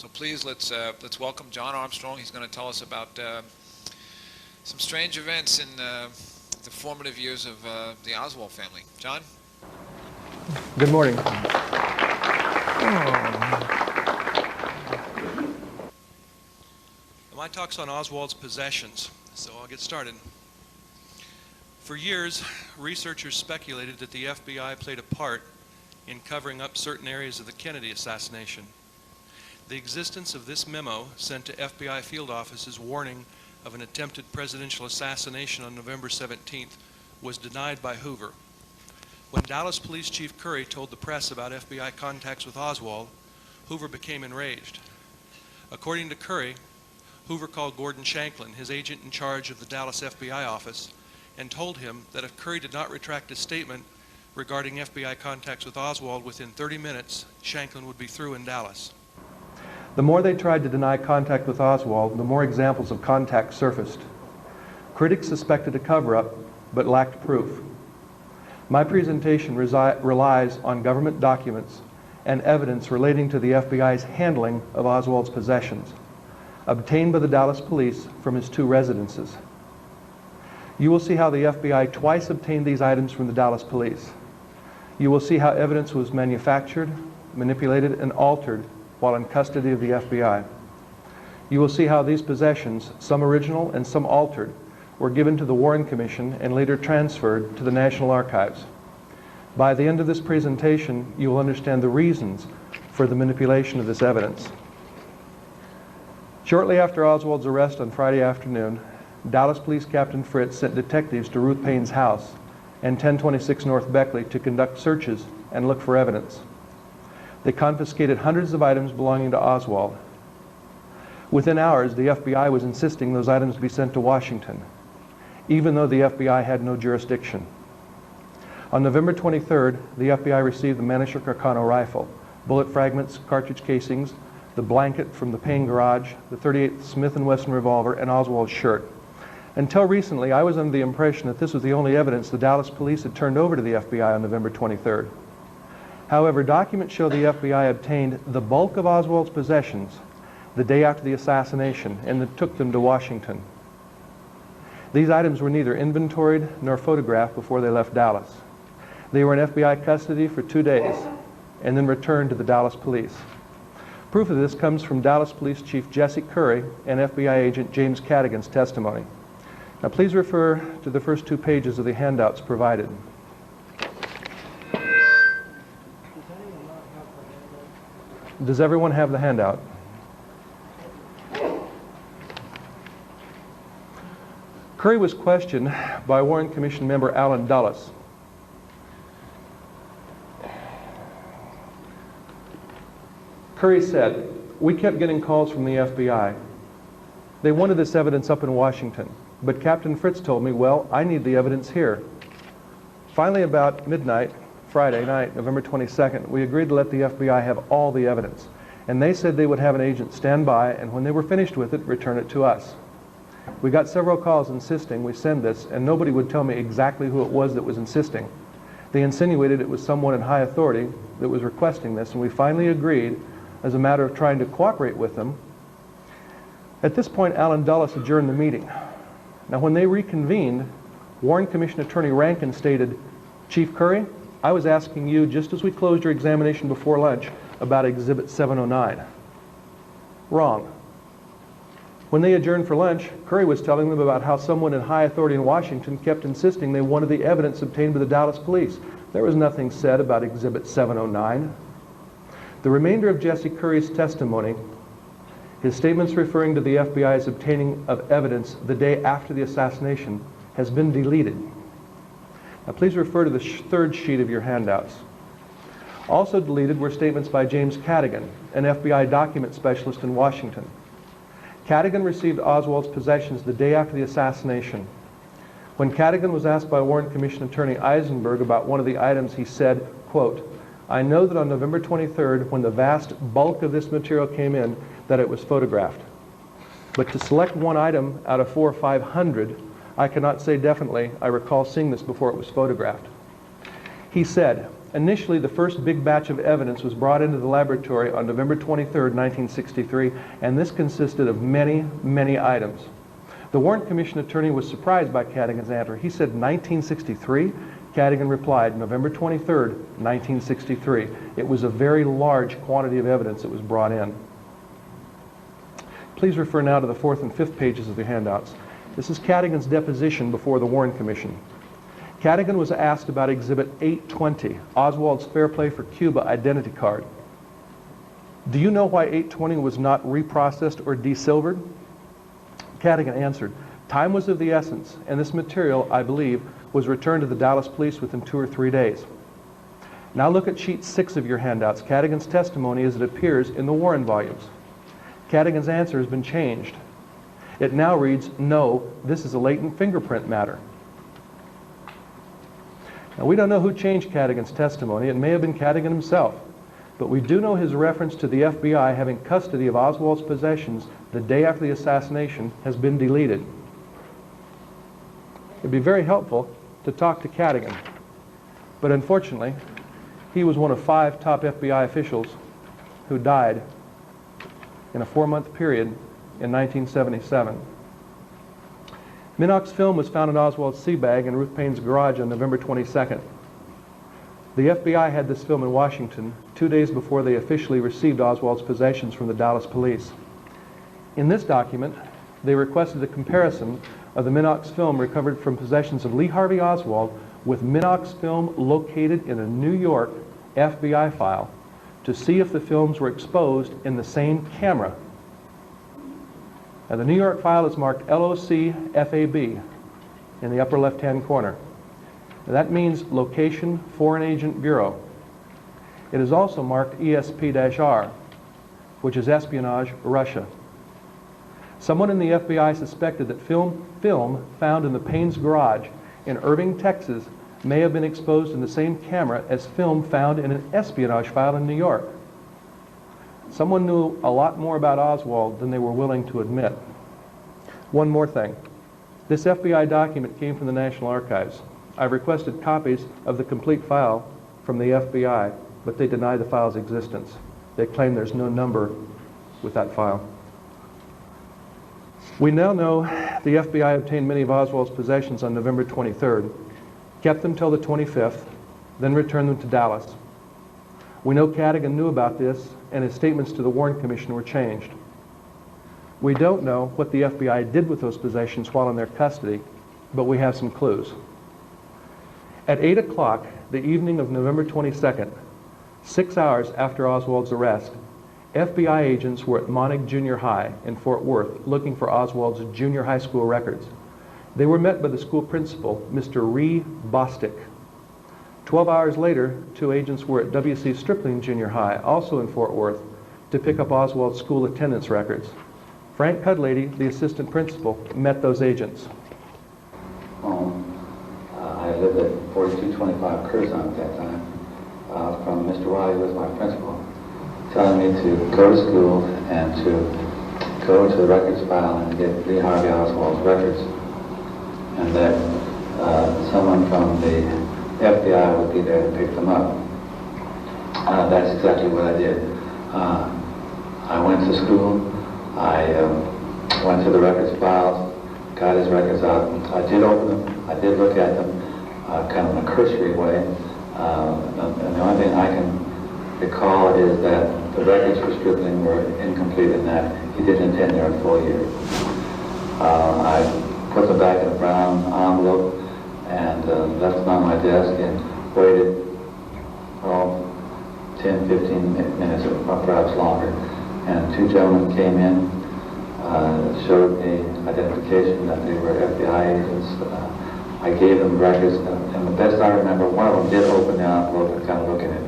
So please, let's welcome John Armstrong. He's going to tell us about some strange events in the formative years of the Oswald family. John? Good morning. My talk's on Oswald's possessions, so I'll get started. For years, researchers speculated that the FBI played a part in covering up certain areas of the Kennedy assassination. The existence of this memo sent to FBI field offices warning of an attempted presidential assassination on November 17th was denied by Hoover. When Dallas Police Chief Curry told the press about FBI contacts with Oswald, Hoover became enraged. According to Curry, Hoover called Gordon Shanklin, his agent in charge of the Dallas FBI office, and told him that if Curry did not retract his statement regarding FBI contacts with Oswald within 30 minutes, Shanklin would be through in Dallas. The more they tried to deny contact with Oswald, the more examples of contact surfaced. Critics suspected a cover-up, but lacked proof. My presentation relies on government documents and evidence relating to the FBI's handling of Oswald's possessions, obtained by the Dallas police from his 2 residences. You will see how the FBI twice obtained these items from the Dallas police. You will see how evidence was manufactured, manipulated, and altered while in custody of the FBI. You will see how these possessions, some original and some altered, were given to the Warren Commission and later transferred to the National Archives. By the end of this presentation, you will understand the reasons for the manipulation of this evidence. Shortly after Oswald's arrest on Friday afternoon, Dallas Police Captain Fritz sent detectives to Ruth Payne's house and 1026 North Beckley to conduct searches and look for evidence. They confiscated hundreds of items belonging to Oswald. Within hours, the FBI was insisting those items be sent to Washington, even though the FBI had no jurisdiction. On November 23rd, the FBI received the Manisher Carcano rifle, bullet fragments, cartridge casings, the blanket from the Payne garage, the .38 Smith & Wesson revolver, and Oswald's shirt. Until recently, I was under the impression that this was the only evidence the Dallas police had turned over to the FBI on November 23rd. However, documents show the FBI obtained the bulk of Oswald's possessions the day after the assassination and then took them to Washington. These items were neither inventoried nor photographed before they left Dallas. They were in FBI custody for 2 days and then returned to the Dallas police. Proof of this comes from Dallas Police Chief Jesse Curry and FBI agent James Cadigan's testimony. Now please refer to the first 2 pages of the handouts provided. Does everyone have the handout? Curry was questioned by Warren Commission member Alan Dulles. Curry said, "We kept getting calls from the FBI. They wanted this evidence up in Washington, but Captain Fritz told me, well, I need the evidence here." Finally, about midnight, Friday night, November 22nd, we agreed to let the FBI have all the evidence. And they said they would have an agent stand by, and when they were finished with it, return it to us. We got several calls insisting we send this, and nobody would tell me exactly who it was that was insisting. They insinuated it was someone in high authority that was requesting this, and we finally agreed, as a matter of trying to cooperate with them. At this point, Alan Dulles adjourned the meeting. Now, when they reconvened, Warren Commission Attorney Rankin stated, "Chief Curry, I was asking you, just as we closed your examination before lunch, about Exhibit 709. Wrong. When they adjourned for lunch, Curry was telling them about how someone in high authority in Washington kept insisting they wanted the evidence obtained by the Dallas police. There was nothing said about Exhibit 709. The remainder of Jesse Curry's testimony, his statements referring to the FBI's obtaining of evidence the day after the assassination, has been deleted. Now please refer to the 3rd sheet of your handouts. Also deleted were statements by James Cadigan, an FBI document specialist in Washington. Cadigan received Oswald's possessions the day after the assassination. When Cadigan was asked by Warren Commission Attorney Eisenberg about one of the items, he said, quote, "I know that on November 23rd, when the vast bulk of this material came in, that it was photographed. But to select one item out of 400 or 500, I cannot say definitely I recall seeing this before it was photographed." He said, Initially, the first big batch of evidence was brought into the laboratory on November 23, 1963, and this consisted of many, many items. The Warren Commission attorney was surprised by Cadigan's answer. He said 1963? Cadigan replied, November 23, 1963. It was a very large quantity of evidence that was brought in. Please refer now to the 4th and 5th pages of the handouts. This is Cadigan's deposition before the Warren Commission. Cadigan was asked about Exhibit 820, Oswald's Fair Play for Cuba identity card. Do you know why 820 was not reprocessed or desilvered? Cadigan answered, time was of the essence, and this material, I believe, was returned to the Dallas police within 2 or 3 days. Now look at sheet 6 of your handouts. Cadigan's testimony as it appears in the Warren volumes. Cadigan's answer has been changed. It now reads, no, this is a latent fingerprint matter. Now, we don't know who changed Cadigan's testimony. It may have been Cadigan himself. But we do know his reference to the FBI having custody of Oswald's possessions the day after the assassination has been deleted. It'd be very helpful to talk to Cadigan. But unfortunately, he was one of 5 top FBI officials who died in a 4-month period in 1977. Minox film was found in Oswald's sea bag in Ruth Payne's garage on November 22nd. The FBI had this film in Washington 2 days before they officially received Oswald's possessions from the Dallas police. In this document, they requested a comparison of the Minox film recovered from possessions of Lee Harvey Oswald with Minox film located in a New York FBI file to see if the films were exposed in the same camera. Now, the New York file is marked LOC-FAB in the upper left-hand corner. Now, that means Location Foreign Agent Bureau. It is also marked ESP-R, which is Espionage Russia. Someone in the FBI suspected that film found in the Payne's garage in Irving, Texas, may have been exposed in the same camera as film found in an espionage file in New York. Someone knew a lot more about Oswald than they were willing to admit. One more thing. This FBI document came from the National Archives. I've requested copies of the complete file from the FBI, but they deny the file's existence. They claim there's no number with that file. We now know the FBI obtained many of Oswald's possessions on November 23rd, kept them till the 25th, then returned them to Dallas. We know Cadigan knew about this, and his statements to the Warren Commission were changed. We don't know what the FBI did with those possessions while in their custody, but we have some clues. At 8 o'clock the evening of November 22nd, 6 hours after Oswald's arrest, FBI agents were at Monig Junior High in Fort Worth looking for Oswald's junior high school records. They were met by the school principal, Mr. Ree Bostic. 12 hours later, 2 agents were at W.C. Stripling Junior High, also in Fort Worth, to pick up Oswald's school attendance records. Frank Cudlady, the assistant principal, met those agents. I lived at 4225 Curzon at that time. From Mr. Wiley, who was my principal, telling me to go to school and to go to the records file and get Lee Harvey Oswald's records, and that someone from the FBI would be there to pick them up. That's exactly what I did. I went to school, I went to the records files, got his records out. I did open them, I did look at them, kind of in a cursory way. And the only thing I can recall is that the records for Stripling were incomplete in that he didn't attend there a full year. I put them back in a brown envelope and left them on my desk and waited 10, 15 minutes or perhaps longer. And 2 gentlemen came in, showed me identification that they were FBI agents. I gave them records, and the best I remember, one of them did open the envelope and kind of look at it.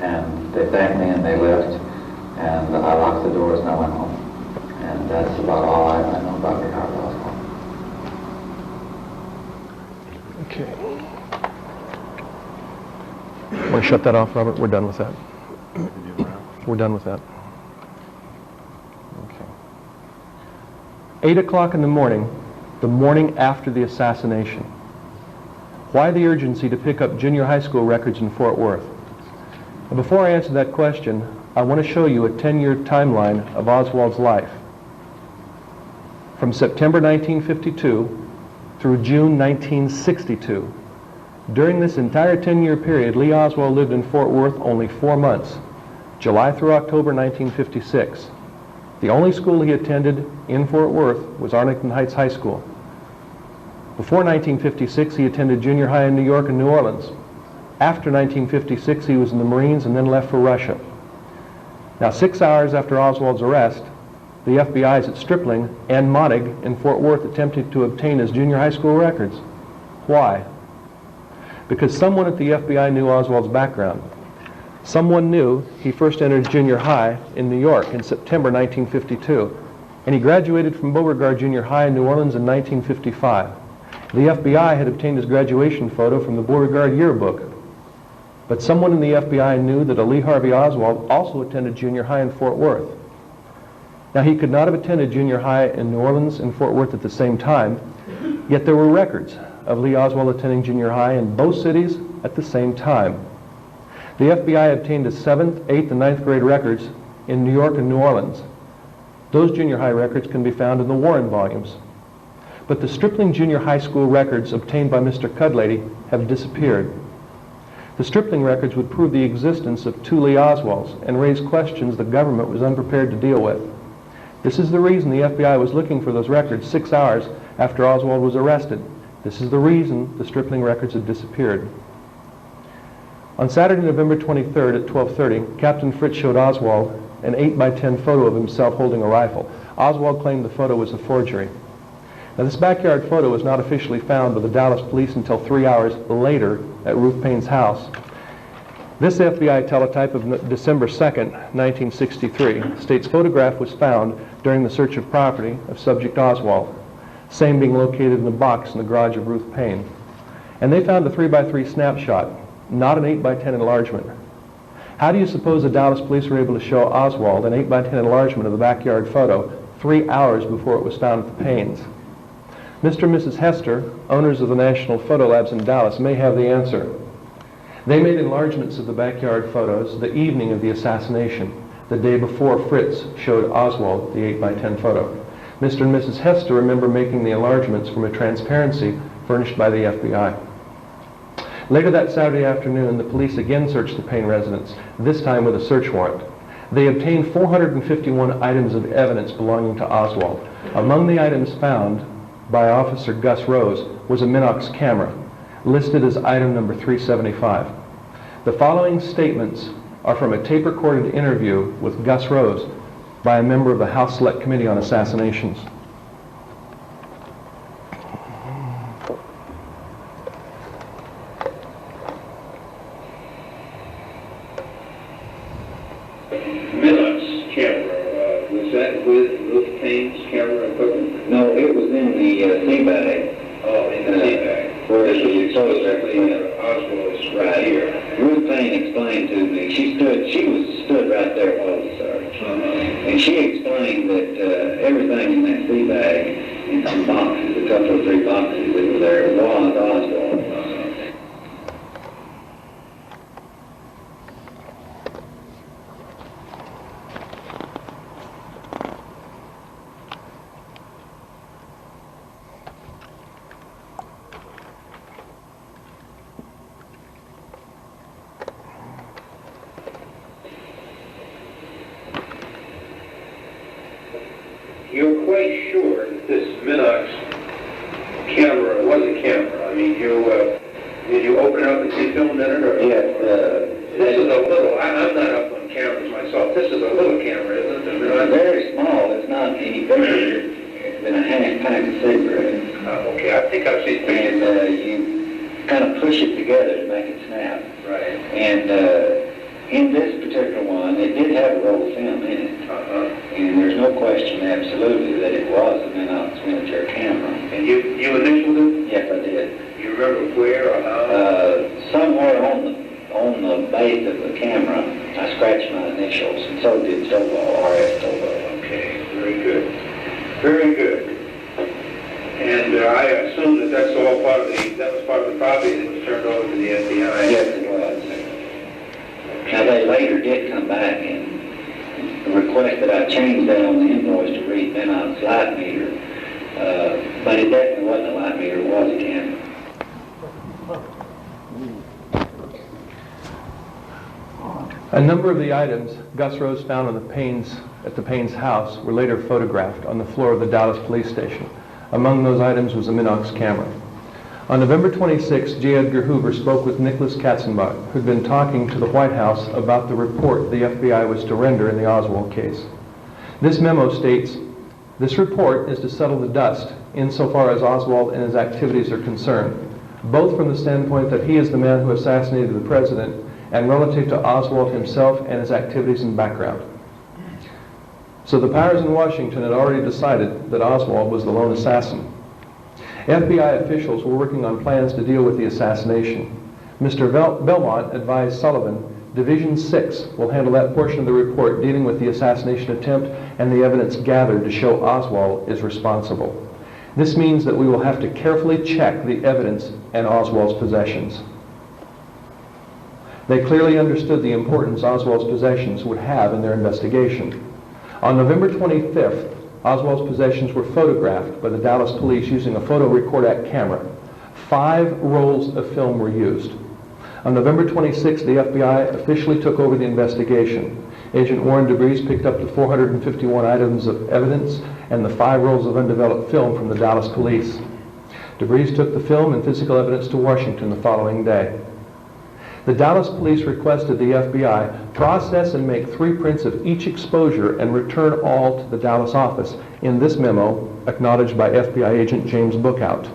And they thanked me and they left, and I locked the doors and I went home. And that's about all I know about Lee Harvey Oswald. Okay. Want to shut that off, Robert? We're done with that. We're done with that. Okay. 8 o'clock in the morning after the assassination, Why the urgency to pick up junior high school records in Fort Worth? And before I answer that question, I want to show you a 10-year timeline of Oswald's life. From September 1952 through June 1962. During this entire 10-year period, Lee Oswald lived in Fort Worth only 4 months, July through October 1956. The only school he attended in Fort Worth was Arlington Heights High School. Before 1956, he attended junior high in New York and New Orleans. After 1956, he was in the Marines and then left for Russia. Now, 6 hours after Oswald's arrest, the FBI's at Stripling and Monig in Fort Worth attempted to obtain his junior high school records. Why? Because someone at the FBI knew Oswald's background. Someone knew he first entered junior high in New York in September 1952, and he graduated from Beauregard Junior High in New Orleans in 1955. The FBI had obtained his graduation photo from the Beauregard yearbook. But someone in the FBI knew that a Lee Harvey Oswald also attended junior high in Fort Worth. Now, he could not have attended junior high in New Orleans and Fort Worth at the same time, yet there were records of Lee Oswald attending junior high in both cities at the same time. The FBI obtained his 7th, 8th, and 9th grade records in New York and New Orleans. Those junior high records can be found in the Warren volumes. But the Stripling Junior High School records obtained by Mr. Cudlady have disappeared. The Stripling records would prove the existence of 2 Lee Oswalds and raise questions the government was unprepared to deal with. This is the reason the FBI was looking for those records 6 hours after Oswald was arrested. This is the reason the Stripling records had disappeared. On Saturday, November 23rd at 12:30, Captain Fritz showed Oswald an 8x10 photo of himself holding a rifle. Oswald claimed the photo was a forgery. Now, this backyard photo was not officially found by the Dallas police until 3 hours later at Ruth Payne's house. This FBI teletype of December 2nd, 1963, states photograph was found during the search of property of subject Oswald, same being located in a box in the garage of Ruth Payne. And they found a 3x3 snapshot, not an 8x10 enlargement. How do you suppose the Dallas police were able to show Oswald an 8x10 enlargement of the backyard photo 3 hours before it was found at the Paynes? Mr. and Mrs. Hester, owners of the National Photo Labs in Dallas, may have the answer. They made enlargements of the backyard photos the evening of the assassination, the day before Fritz showed Oswald the 8x10 photo. Mr. and Mrs. Hester remember making the enlargements from a transparency furnished by the FBI. Later that Saturday afternoon, the police again searched the Payne residence, this time with a search warrant. They obtained 451 items of evidence belonging to Oswald. Among the items found by Officer Gus Rose was a Minox camera, listed as item number 375. The following statements are from a tape-recorded interview with Gus Rose by a member of the House Select Committee on Assassinations. Minox camera, was that with Ruth Payne's camera equipment? No, it was in the sea bag. Oh, in the sea bag. Where This was the explicitly Oswald's right here. Ruth Payne explained to me, she stood right there while we searched. And she explained that everything in that sea bag, in some boxes, a couple of 3 boxes that were there, was Oswald. You're quite sure that this Minox camera was a camera? I mean, did you open it up and see film in it? Or? Yes. This is a little, I'm not up on cameras myself. This is a little camera, isn't it? It's very small. It's not any bigger than a half pack of cigarettes. Okay, I think I've seen pictures. And you kind of push it together to make it snap. Right. And in this particular one, it did have a roll of film in it. And there's no question absolutely that it was a Minox miniature camera. And you initialed it? Yes, I did. You remember where or how? Somewhere on the base of the camera, I scratched my initials, and so did Stovall, R.S. Stovall. Okay, very good. Very good. And I assume that that's all part of that was part of the property that was turned over to the FBI. Yes, it was. Now, they later did come back and request that I change that on the invoice to read Benon's light meter, but it definitely wasn't a light meter, it was a camera. A number of the items Gus Rose found on at the Payne's house were later photographed on the floor of the Dallas police station. Among those items was a Minox camera. On November 26, J. Edgar Hoover spoke with Nicholas Katzenbach, who'd been talking to the White House about the report the FBI was to render in the Oswald case. This memo states, "This report is to settle the dust insofar as Oswald and his activities are concerned, both from the standpoint that he is the man who assassinated the president and relative to Oswald himself and his activities and background." So the powers in Washington had already decided that Oswald was the lone assassin. FBI officials were working on plans to deal with the assassination. Mr. Belmont advised Sullivan, Division 6 will handle that portion of the report dealing with the assassination attempt and the evidence gathered to show Oswald is responsible. This means that we will have to carefully check the evidence and Oswald's possessions. They clearly understood the importance Oswald's possessions would have in their investigation. On November 25th, Oswald's possessions were photographed by the Dallas police using a photo recordact camera. 5 rolls of film were used. On November 26th, the FBI officially took over the investigation. Agent Warren DeBreeze picked up the 451 items of evidence and the 5 rolls of undeveloped film from the Dallas police. DeBreeze took the film and physical evidence to Washington the following day. The Dallas police requested the FBI process and make 3 prints of each exposure and return all to the Dallas office in this memo acknowledged by FBI agent James Bookout.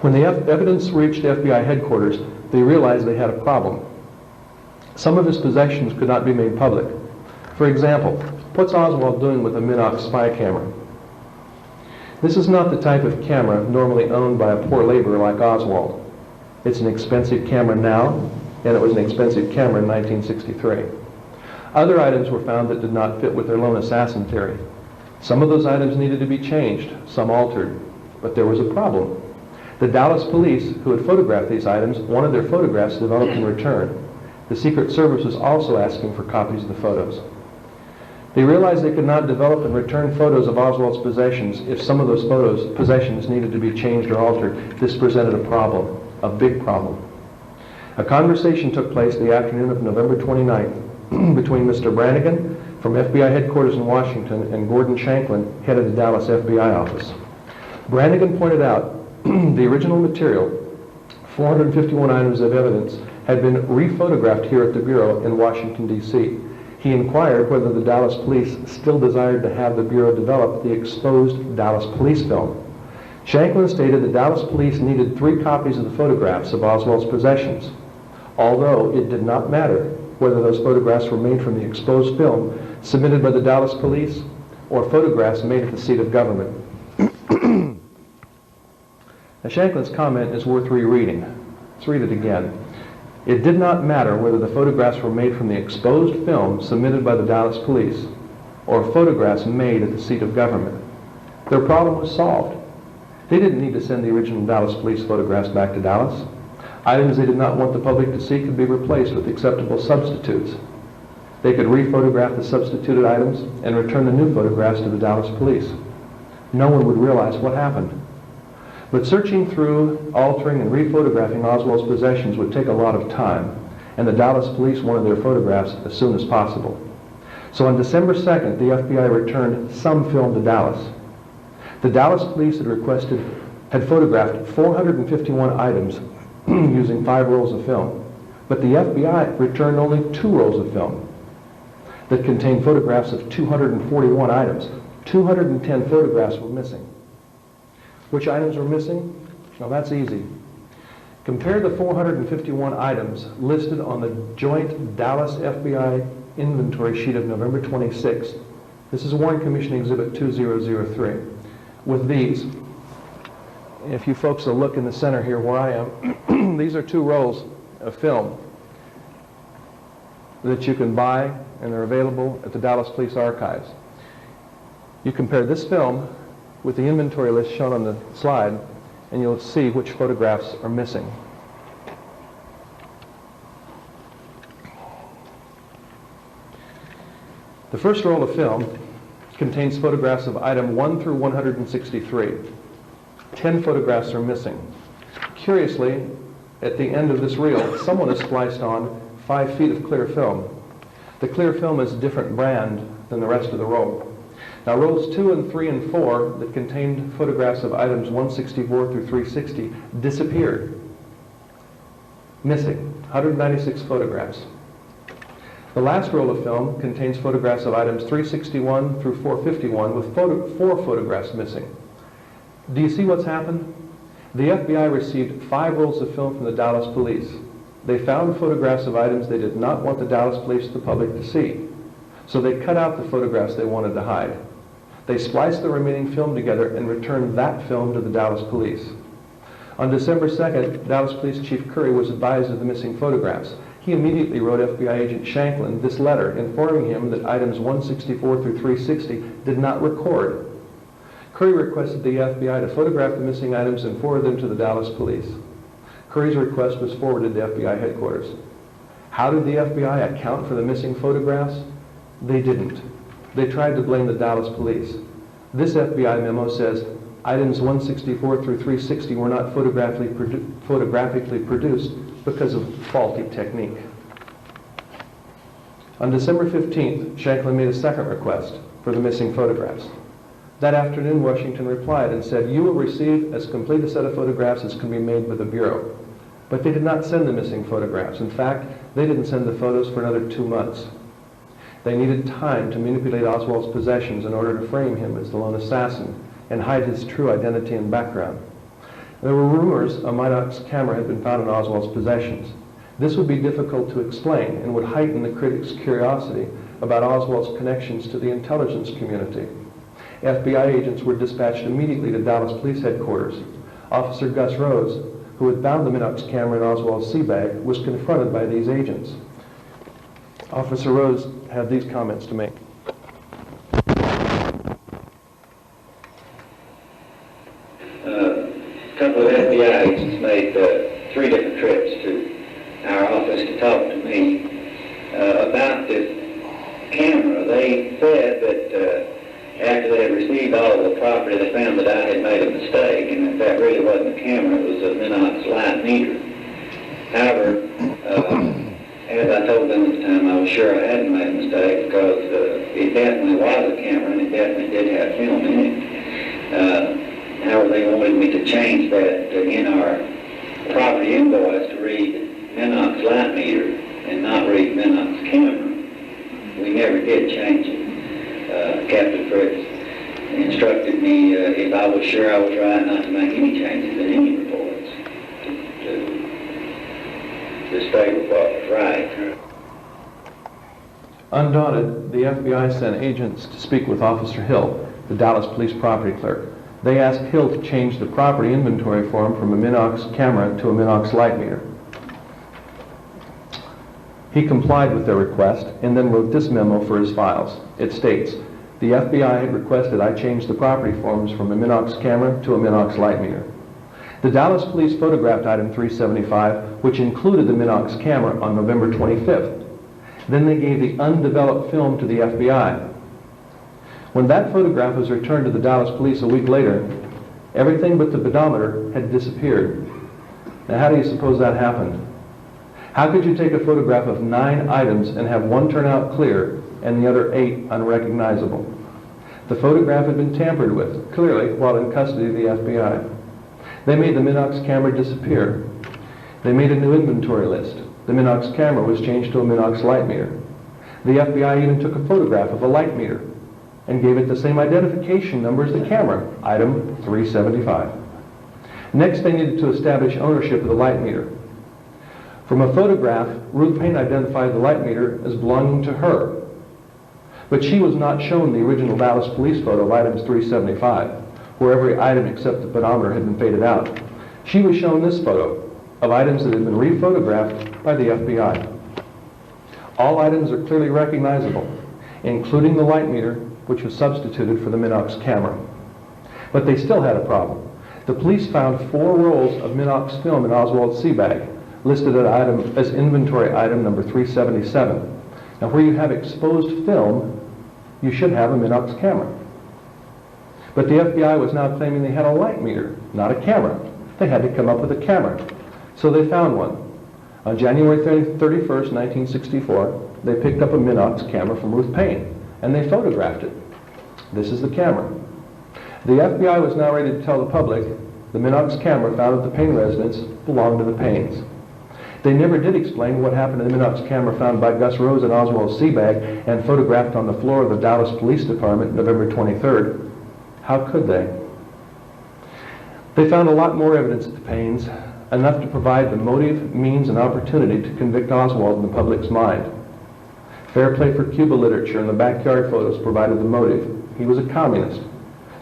When the evidence reached FBI headquarters, they realized they had a problem. Some of his possessions could not be made public. For example, what's Oswald doing with a Minox spy camera? This is not the type of camera normally owned by a poor laborer like Oswald. It's an expensive camera now, and it was an expensive camera in 1963. Other items were found that did not fit with their lone assassin theory. Some of those items needed to be changed, some altered, but there was a problem. The Dallas police, who had photographed these items, wanted their photographs developed in return. The Secret Service was also asking for copies of the photos. They realized they could not develop and return photos of Oswald's possessions if some of those possessions needed to be changed or altered. This presented a problem. A big problem. A conversation took place the afternoon of November 29th between Mr. Brannigan from FBI headquarters in Washington and Gordon Shanklin, head of the Dallas FBI office. Brannigan pointed out the original material, 451 items of evidence, had been rephotographed here at the Bureau in Washington, D.C. He inquired whether the Dallas police still desired to have the Bureau develop the exposed Dallas police film. Shanklin stated the Dallas police needed 3 copies of the photographs of Oswald's possessions, although it did not matter whether those photographs were made from the exposed film submitted by the Dallas police or photographs made at the seat of government. Now, Shanklin's comment is worth rereading. Let's read it again. It did not matter whether the photographs were made from the exposed film submitted by the Dallas police or photographs made at the seat of government. Their problem was solved. They didn't need to send the original Dallas police photographs back to Dallas. Items they did not want the public to see could be replaced with acceptable substitutes. They could rephotograph the substituted items and return the new photographs to the Dallas police. No one would realize what happened. But searching through, altering, and rephotographing Oswald's possessions would take a lot of time, and the Dallas police wanted their photographs as soon as possible. So on December 2nd, the FBI returned some film to Dallas. The Dallas police had photographed 451 items using 5 rolls of film, but the FBI returned only 2 rolls of film that contained photographs of 241 items. 210 photographs were missing. Which items were missing? Well, that's easy. Compare the 451 items listed on the joint Dallas FBI inventory sheet of November 26. This is Warren Commission Exhibit 2003. With these, if you folks will look in the center here where I am, these are 2 rolls of film that you can buy, and they're available at the Dallas Police Archives. You compare this film with the inventory list shown on the slide, and you'll see which photographs are missing. The first roll of film contains photographs of item 1 through 163. 10 photographs are missing. Curiously, at the end of this reel, someone has spliced on 5 feet of clear film. The clear film is a different brand than the rest of the roll. Now, rolls 2 and 3 and 4 that contained photographs of items 164 through 360 disappeared. Missing, 196 photographs. The last roll of film contains photographs of items 361 through 451 with 4 photographs missing. Do you see what's happened? The FBI received 5 rolls of film from the Dallas police. They found photographs of items they did not want the Dallas police or the public to see. So they cut out the photographs they wanted to hide. They spliced the remaining film together and returned that film to the Dallas police. On December 2nd, Dallas Police Chief Curry was advised of the missing photographs. He immediately wrote FBI agent Shanklin this letter informing him that items 164 through 360 did not record. Curry requested the FBI to photograph the missing items and forward them to the Dallas police. Curry's request was forwarded to FBI headquarters. How did the FBI account for the missing photographs? They didn't. They tried to blame the Dallas police. This FBI memo says items 164 through 360 were not photographically produced because of faulty technique. On December 15th, Shanklin made a second request for the missing photographs. That afternoon, Washington replied and said, "You will receive as complete a set of photographs as can be made by the Bureau." But they did not send the missing photographs. In fact, they didn't send the photos for another 2 months. They needed time to manipulate Oswald's possessions in order to frame him as the lone assassin and hide his true identity and background. There were rumors a Minox camera had been found in Oswald's possessions. This would be difficult to explain and would heighten the critics' curiosity about Oswald's connections to the intelligence community. FBI agents were dispatched immediately to Dallas Police Headquarters. Officer Gus Rose, who had found the Minox camera in Oswald's sea bag, was confronted by these agents. Officer Rose had these comments to make. A couple of FBI agents made 3 different trips to our office to talk to me about this camera. They said that after they had received all the property, they found that I had made a mistake, and that really wasn't a camera, it was a Minox light meter. However, as I told them at the time, I was sure I hadn't made a mistake because it definitely was a camera and it definitely did have film in it. However, they wanted me to change that in our property invoice to read Minox light meter and not read Minox camera. We never did change it. Captain Fritz instructed me if I was sure I was right not to make any changes in any reports to stay with what was right. Undaunted, the FBI sent agents to speak with Officer Hill, the Dallas Police property clerk. They asked Hill to change the property inventory form from a Minox camera to a Minox light meter. He complied with their request and then wrote this memo for his files. It states, "The FBI had requested I change the property forms from a Minox camera to a Minox light meter." The Dallas police photographed item 375, which included the Minox camera, on November 25th. Then they gave the undeveloped film to the FBI. When that photograph was returned to the Dallas police a week later, everything but the pedometer had disappeared. Now, how do you suppose that happened? How could you take a photograph of 9 items and have one turn out clear and the other 8 unrecognizable? The photograph had been tampered with, clearly, while in custody of the FBI. They made the Minox camera disappear. They made a new inventory list. The Minox camera was changed to a Minox light meter. The FBI even took a photograph of a light meter and gave it the same identification number as the camera, item 375. Next, they needed to establish ownership of the light meter. From a photograph, Ruth Payne identified the light meter as belonging to her, but she was not shown the original Dallas police photo of items 375, where every item except the pedometer had been faded out. She was shown this photo of items that had been rephotographed by the FBI. All items are clearly recognizable, including the light meter, which was substituted for the Minox camera. But they still had a problem. The police found 4 rolls of Minox film in Oswald's sea bag, listed as inventory item number 377. Now, where you have exposed film, you should have a Minox camera. But the FBI was now claiming they had a light meter, not a camera. They had to come up with a camera. So they found one. On January 31st, 1964, they picked up a Minox camera from Ruth Payne, and they photographed it. This is the camera. The FBI was now ready to tell the public the Minox camera found at the Payne residence belonged to the Paynes. They never did explain what happened to the Minox camera found by Gus Rose in Oswald's sea bag and photographed on the floor of the Dallas Police Department November 23rd. How could they? They found a lot more evidence at the Paynes, enough to provide the motive, means, and opportunity to convict Oswald in the public's mind. Fair play for Cuba literature and the backyard photos provided the motive. He was a communist.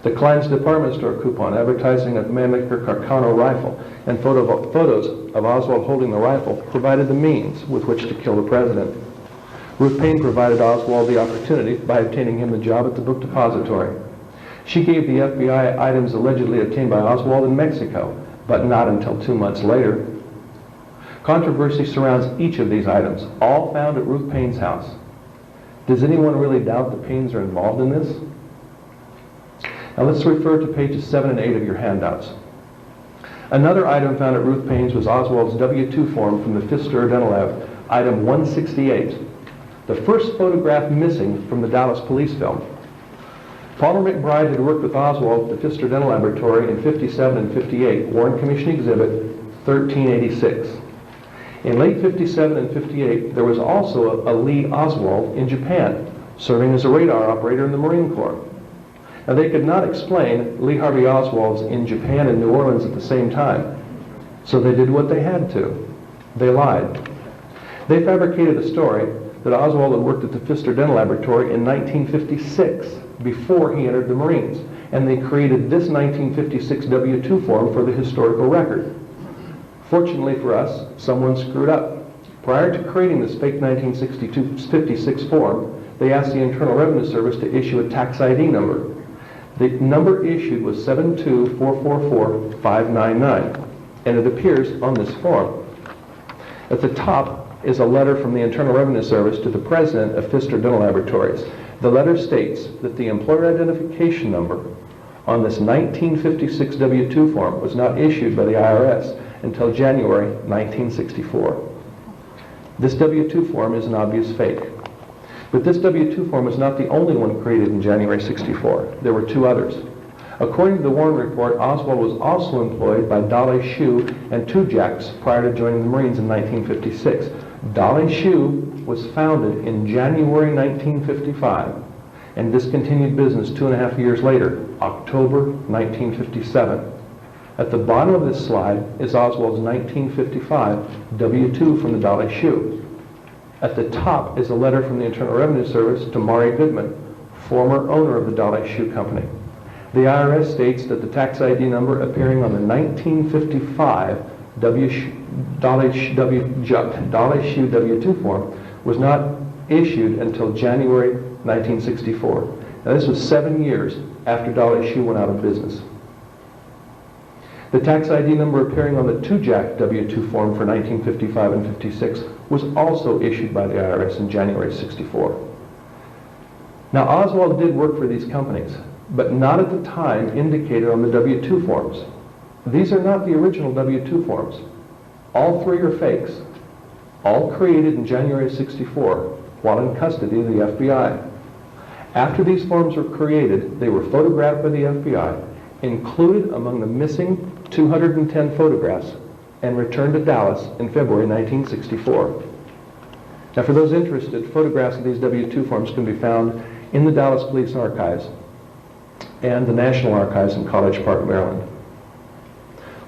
The Klein's department store coupon advertising a Mannlicher Carcano rifle and photos of Oswald holding the rifle provided the means with which to kill the president. Ruth Payne provided Oswald the opportunity by obtaining him the job at the book depository. She gave the FBI items allegedly obtained by Oswald in Mexico, but not until 2 months later. Controversy surrounds each of these items, all found at Ruth Payne's house. Does anyone really doubt the Paynes are involved in this? Now let's refer to pages 7 and 8 of your handouts. Another item found at Ruth Payne's was Oswald's W-2 form from the Pfister Dental Lab, item 168, the first photograph missing from the Dallas police film. Palmer McBride had worked with Oswald at the Pfister Dental Laboratory in 57 and 58, Warren Commission Exhibit 1386. In late 57 and 58, there was also a Lee Oswald in Japan, serving as a radar operator in the Marine Corps. Now, they could not explain Lee Harvey Oswald's in Japan and New Orleans at the same time, so they did what they had to. They lied. They fabricated a story that Oswald had worked at the Pfister Dental Laboratory in 1956, before he entered the Marines, and they created this 1956 W-2 form for the historical record. Fortunately for us, someone screwed up. Prior to creating this fake 1956 form, they asked the Internal Revenue Service to issue a tax ID number. The number issued was 72444-599, and it appears on this form. At the top is a letter from the Internal Revenue Service to the president of Pfister Dental Laboratories. The letter states that the employer identification number on this 1956 W-2 form was not issued by the IRS until January 1964. This W-2 form is an obvious fake. But this W-2 form was not the only one created in January 64. There were 2 others. According to the Warren Report, Oswald was also employed by Dolly Shoe and Two Jacks prior to joining the Marines in 1956. Dolly Shoe was founded in January 1955 and discontinued business 2.5 years later, October 1957. At the bottom of this slide is Oswald's 1955 W-2 from the Dolly Shoe. At the top is a letter from the Internal Revenue Service to Maury Goodman, former owner of the Dolly Shoe Company. The IRS states that the tax ID number appearing on the 1955 Dolly Shoe W-2 form was not issued until January 1964. Now, this was 7 years after Dolly Shoe went out of business. The tax ID number appearing on the Two Jack W-2 form for 1955 and 56 was also issued by the IRS in January 64. Now, Oswald did work for these companies, but not at the time indicated on the W-2 forms. These are not the original W-2 forms. All 3 are fakes, all created in January 64 while in custody of the FBI. After these forms were created, they were photographed by the FBI, included among the missing 210 photographs, and returned to Dallas in February 1964. Now, for those interested, photographs of these W-2 forms can be found in the Dallas Police Archives and the National Archives in College Park, Maryland.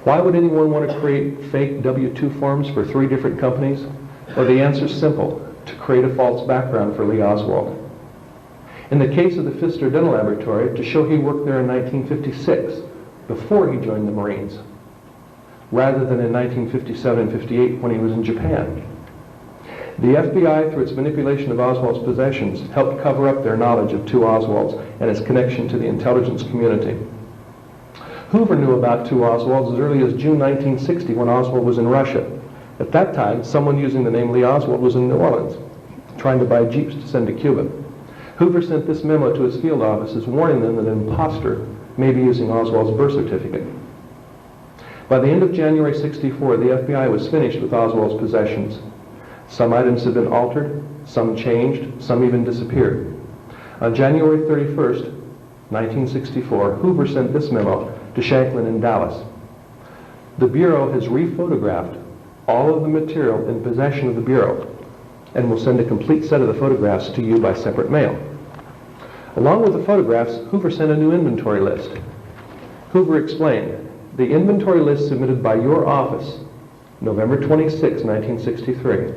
Why would anyone want to create fake W-2 forms for 3 different companies? Well, the answer is simple: to create a false background for Lee Oswald. In the case of the Pfister Dental Laboratory, to show he worked there in 1956, before he joined the Marines, rather than in 1957 and 58 when he was in Japan. The FBI, through its manipulation of Oswald's possessions, helped cover up their knowledge of 2 Oswalds and his connection to the intelligence community. Hoover knew about two Oswalds as early as June 1960 when Oswald was in Russia. At that time, someone using the name Lee Oswald was in New Orleans, trying to buy jeeps to send to Cuba. Hoover sent this memo to his field offices warning them that an imposter may be using Oswald's birth certificate. By the end of January '64, the FBI was finished with Oswald's possessions. Some items had been altered, some changed, some even disappeared. On January 31st, 1964, Hoover sent this memo to Shanklin in Dallas. The Bureau has rephotographed all of the material in possession of the Bureau and will send a complete set of the photographs to you by separate mail. Along with the photographs, Hoover sent a new inventory list. Hoover explained, the inventory list submitted by your office, November 26, 1963,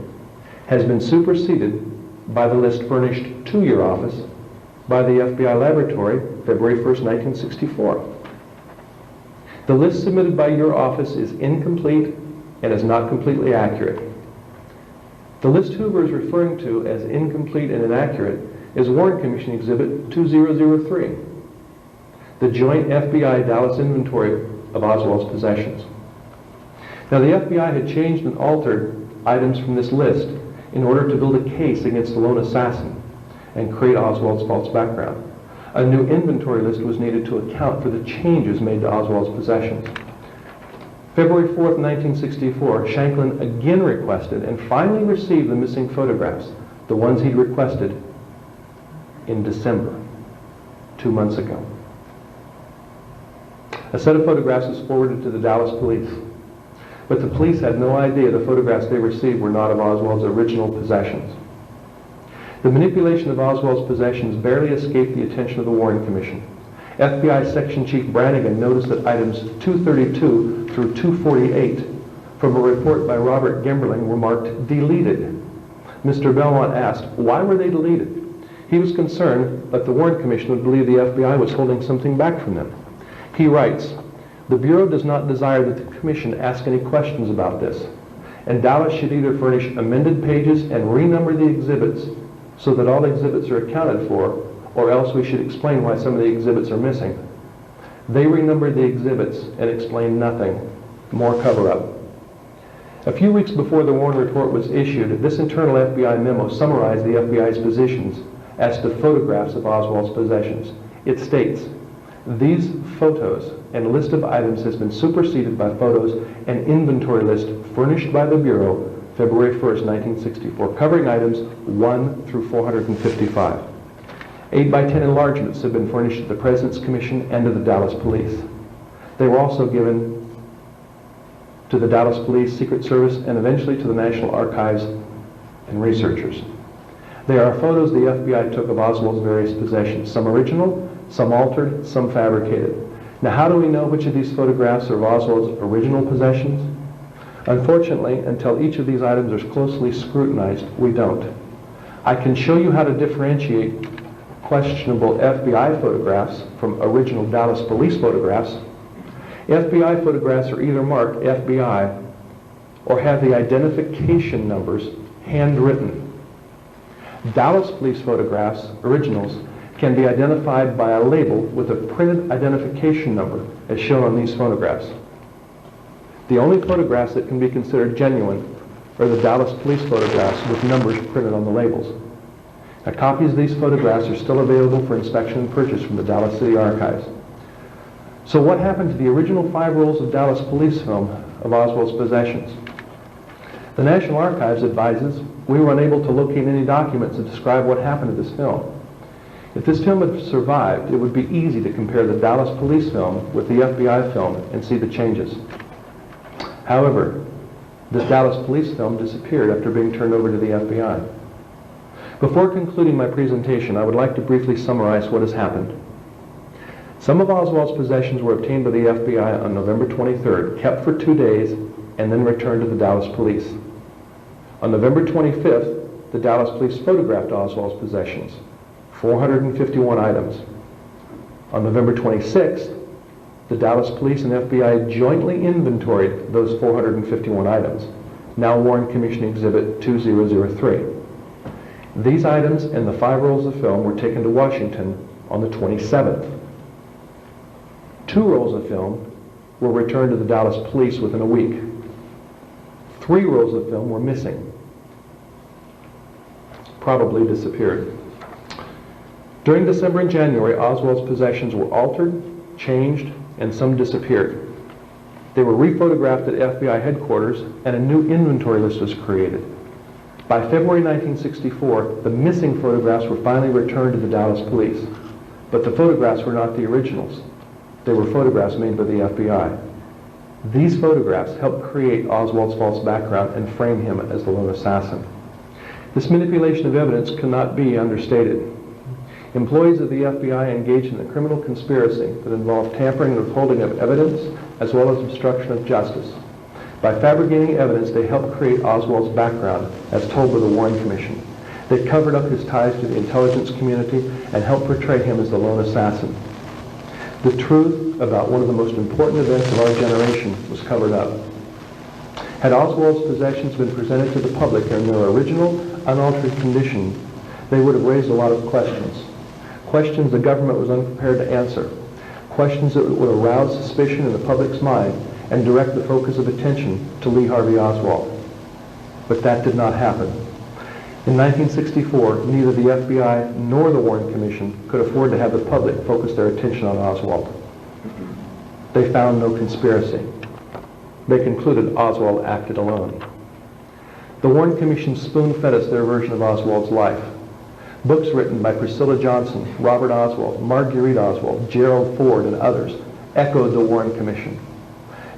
has been superseded by the list furnished to your office by the FBI laboratory, February 1st, 1964. The list submitted by your office is incomplete and is not completely accurate. The list Hoover is referring to as incomplete and inaccurate is Warren Commission Exhibit 2003, the joint FBI Dallas inventory of Oswald's possessions. Now, the FBI had changed and altered items from this list in order to build a case against the lone assassin and create Oswald's false background. A new inventory list was needed to account for the changes made to Oswald's possessions. February 4th, 1964, Shanklin again requested and finally received the missing photographs, the ones he'd requested in December, 2 months ago. A set of photographs was forwarded to the Dallas police, but the police had no idea the photographs they received were not of Oswald's original possessions. The manipulation of Oswald's possessions barely escaped the attention of the Warren Commission. FBI Section Chief Brannigan noticed that items 232 through 248 from a report by Robert Gemberling were marked deleted. Mr. Belmont asked, why were they deleted? He was concerned that the Warren Commission would believe the FBI was holding something back from them. He writes, the Bureau does not desire that the Commission ask any questions about this, and Dallas should either furnish amended pages and renumber the exhibits so that all exhibits are accounted for, or else we should explain why some of the exhibits are missing. They renumbered the exhibits and explained nothing. More cover-up. A few weeks before the Warren report was issued, this internal FBI memo summarized the FBI's positions as to photographs of Oswald's possessions. It states, these photos and list of items has been superseded by photos and inventory list furnished by the Bureau February 1st, 1964, covering items 1 through 455. 8 by 10 enlargements have been furnished to the President's Commission and to the Dallas Police. They were also given to the Dallas Police, Secret Service, and eventually to the National Archives and researchers. They are photos the FBI took of Oswald's various possessions, some original, some altered, some fabricated. Now, how do we know which of these photographs are of Oswald's original possessions? Unfortunately, until each of these items is closely scrutinized, we don't. I can show you how to differentiate questionable FBI photographs from original Dallas police photographs. FBI photographs are either marked FBI or have the identification numbers handwritten. Dallas police photographs, originals, can be identified by a label with a printed identification number as shown on these photographs. The only photographs that can be considered genuine are the Dallas police photographs with numbers printed on the labels. Now, copies of these photographs are still available for inspection and purchase from the Dallas City Archives. So what happened to the original 5 rolls of Dallas police film of Oswald's possessions? The National Archives advises we were unable to locate any documents that describe what happened to this film. If this film had survived, it would be easy to compare the Dallas police film with the FBI film and see the changes. However, this Dallas police film disappeared after being turned over to the FBI. Before concluding my presentation, I would like to briefly summarize what has happened. Some of Oswald's possessions were obtained by the FBI on November 23rd, kept for 2 days, and then returned to the Dallas police. On November 25th, the Dallas police photographed Oswald's possessions, 451 items. On November 26th, the Dallas police and FBI jointly inventoried those 451 items, now Warren Commission Exhibit 2003. These items and the 5 rolls of film were taken to Washington on the 27th. 2 rolls of film were returned to the Dallas police within a week. 3 rolls of film were missing, probably disappeared. During December and January, Oswald's possessions were altered, changed, and some disappeared. They were rephotographed at FBI headquarters, and a new inventory list was created. By February 1964, the missing photographs were finally returned to the Dallas police, but the photographs were not the originals. They were photographs made by the FBI. These photographs helped create Oswald's false background and frame him as the lone assassin. This manipulation of evidence cannot be understated. Employees of the FBI engaged in a criminal conspiracy that involved tampering and withholding of evidence as well as obstruction of justice. By fabricating evidence, they helped create Oswald's background as told by the Warren Commission. They covered up his ties to the intelligence community and helped portray him as the lone assassin. The truth about one of the most important events of our generation was covered up. Had Oswald's possessions been presented to the public in their original, unaltered condition, they would have raised a lot of questions. Questions the government was unprepared to answer. Questions that would arouse suspicion in the public's mind and direct the focus of attention to Lee Harvey Oswald. But that did not happen. In 1964, neither the FBI nor the Warren Commission could afford to have the public focus their attention on Oswald. They found no conspiracy. They concluded Oswald acted alone. The Warren Commission spoon-fed us their version of Oswald's life. Books written by Priscilla Johnson, Robert Oswald, Marguerite Oswald, Gerald Ford, and others echoed the Warren Commission.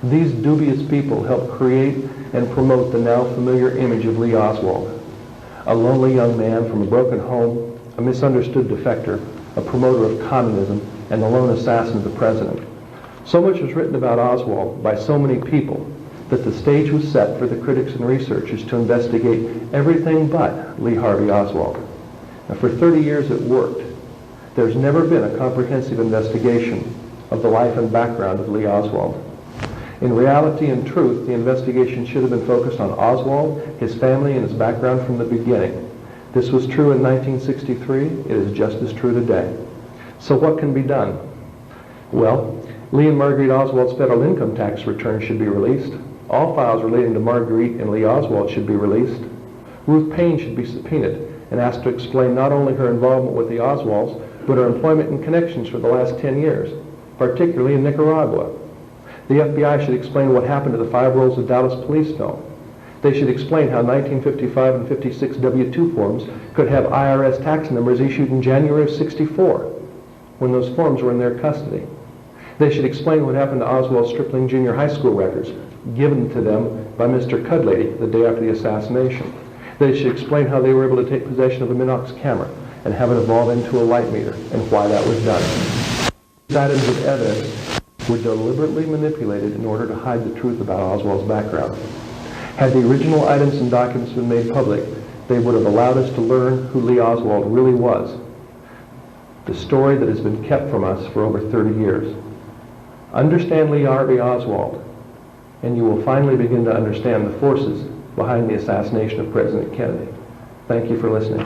These dubious people helped create and promote the now familiar image of Lee Oswald, a lonely young man from a broken home, a misunderstood defector, a promoter of communism, and the lone assassin of the president. So much was written about Oswald by so many people that the stage was set for the critics and researchers to investigate everything but Lee Harvey Oswald. Now, for 30 years it worked. There's never been a comprehensive investigation of the life and background of Lee Oswald. In reality and truth, the investigation should have been focused on Oswald, his family, and his background from the beginning. This was true in 1963. It is just as true today. So what can be done? Well, Lee and Marguerite Oswald's federal income tax returns should be released. All files relating to Marguerite and Lee Oswald should be released. Ruth Payne should be subpoenaed and asked to explain not only her involvement with the Oswalds, but her employment and connections for the last 10 years, particularly in Nicaragua. The FBI should explain what happened to the 5 rolls of Dallas police film. They should explain how 1955 and 56 W-2 forms could have IRS tax numbers issued in January of '64, when those forms were in their custody. They should explain what happened to Oswald's Stripling Junior High School records, given to them by Mr. Cudlady the day after the assassination. They should explain how they were able to take possession of a Minox camera and have it evolve into a light meter, and why that was done. These items of evidence were deliberately manipulated in order to hide the truth about Oswald's background. Had the original items and documents been made public, they would have allowed us to learn who Lee Oswald really was, the story that has been kept from us for over 30 years. Understand Lee Harvey Oswald, and you will finally begin to understand the forces behind the assassination of President Kennedy. Thank you for listening.